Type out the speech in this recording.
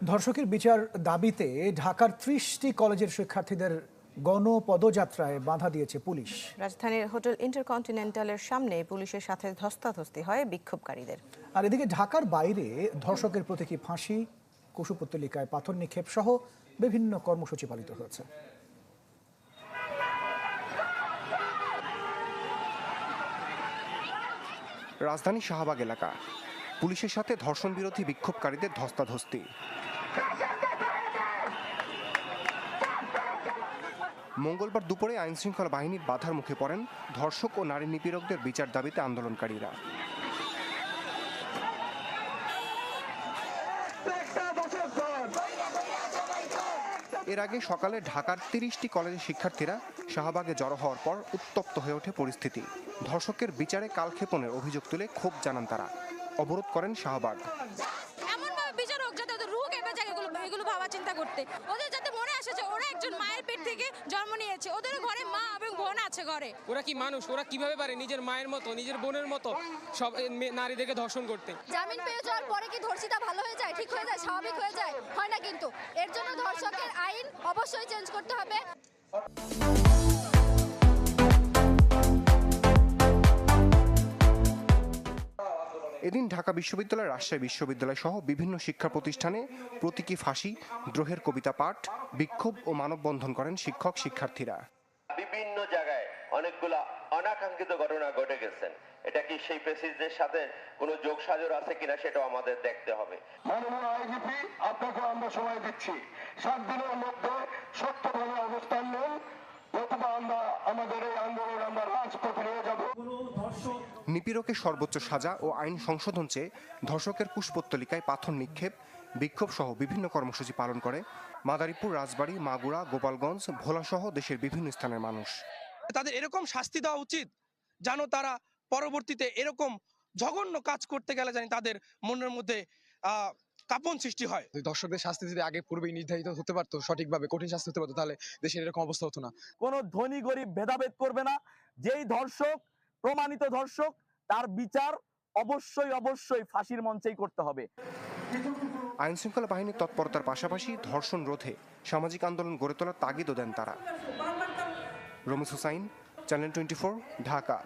ধর্ষকের বিচার দাবিতে ঢাকার ৩০টি কলেজের শিক্ষার্থীদের গণপদযাত্রায় বাধা দিয়েছে পুলিশ। রাজধানীর হোটেল ইন্টারকন্টিনেন্টালের সামনে পুলিশের সাথে ধস্তাধস্তি হয় বিক্ষোভকারীদের। আর এদিকে ঢাকার বাইরে ধর্ষকের প্রতীকী ফাঁসি, কুশপুত্তলিকায় পাথর নিক্ষেপ সহ বিভিন্ন কর্মসূচি পালিত হয়েছে। রাজধানী শাহবাগ এলাকা, পুলিশের সাথে ধর্ষণ বিরোধী বিক্ষোভকারীদের ধস্তাধস্তি। মঙ্গলবার দুপুরে আইনশৃঙ্খলা বাহিনীর বাধার মুখে পড়েন ধর্ষক ও নারী নিপীড়কদের বিচার দাবিতে আন্দোলনকারীরা। এর আগে সকালে ঢাকার ৩০টি কলেজের শিক্ষার্থীরা শাহবাগে জড়ো হওয়ার পর উত্তপ্ত হয়ে ওঠে পরিস্থিতি। ধর্ষকের বিচারে কালক্ষেপণের অভিযোগ তুলে ক্ষোভ জানান তারা। অবরোধ করেন শাহবাগ। এমনভাবে বিচার হোক যাতে ওদের রুহ কেঁপে যায় এগুলো ভাবা চিন্তা করতে। ওদের যাতে মনে আসে যে ওরা একজন মায়ের পেট থেকে জন্ম নিয়েছে, ওদের ঘরে মা এবং বোন আছে ঘরে। ওরা কি মানুষ? ওরা কিভাবে পারে নিজের মায়ের মতো, নিজের বোনের মতো সব নারীদেরকে ধর্ষণ করতে? জামিন পেয়ে যাওয়ার পরে কি ধর্ষিতা ভালো হয়ে যায়, ঠিক হয়ে যায়, স্বাভাবিক হয়ে যায়? হয় না কিন্তু। এর জন্য ধর্ষকের আইন অবশ্যই চেঞ্জ করতে হবে। এদিন ঢাকা বিশ্ববিদ্যালয়, রাজশাহী বিশ্ববিদ্যালয় সহ বিভিন্ন শিক্ষা প্রতিষ্ঠানে প্রতীকী ফাঁসি, দ্রোহের কবিতা পাঠ, বিক্ষোভ ও মানববন্ধন করেন শিক্ষক শিক্ষার্থীরা। বিভিন্ন জায়গায় অনেকগুলা অনাকাঙ্ক্ষিত ঘটনা ঘটে গেছেন। এটা কি সেই প্রেসিডেন্টের সাথে কোনো যোগসাজশ আছে কিনা সেটাও আমাদের দেখতে হবে। মাননীয় আইজিপি, আপনাকে আমরা সময় দিচ্ছি, 7 দিনের মধ্যে সত্যভাবে অবস্থান নেন, অথবা আমরা আমাদের এই আন্দোলন আমরা রাজপথে নিয়ে যাব। নিপীড়কের সর্বোচ্চ সাজা ও আইন সংশোধন চেয়ে ধর্ষকের কুশপুত্তলিকায় পাথর নিক্ষেপ, বিক্ষোভ সহ বিভিন্ন কর্মসূচি পালন করে মাদারীপুর, রাজবাড়ী, মাগুরা, গোপালগঞ্জ, ভোলাসহ দেশের বিভিন্ন স্থানের মানুষ। তাদের এরকম শাস্তি দেওয়া উচিত যেন তারা পরবর্তীতে এরকম জঘন্য কাজ করতে গেলে জানি তাদের মনের মধ্যে কাঁপন সৃষ্টি হয়। দর্শকদের শাস্তি যদি আগে পূর্বেই নির্ধারিত হতে পারতো, সঠিকভাবে কঠিন শাস্তি হতে পারতো, তাহলে দেশের এরকম অবস্থা হতো না। কোনো ধনী গরিব ভেদাভেদ করবে না। যেই ধর্ষক, প্রমাণিত ধর্ষক, তার বিচার অবশ্যই ফাঁসির মঞ্চেই করতে হবে। আইনশৃঙ্খলা বাহিনীর তৎপরতার পাশাপাশি ধর্ষণ রোধে সামাজিক আন্দোলন গড়ে তোলার তাগিদও দেন তারা। রমেশ হুসাইন, চ্যানেল 24, ঢাকা।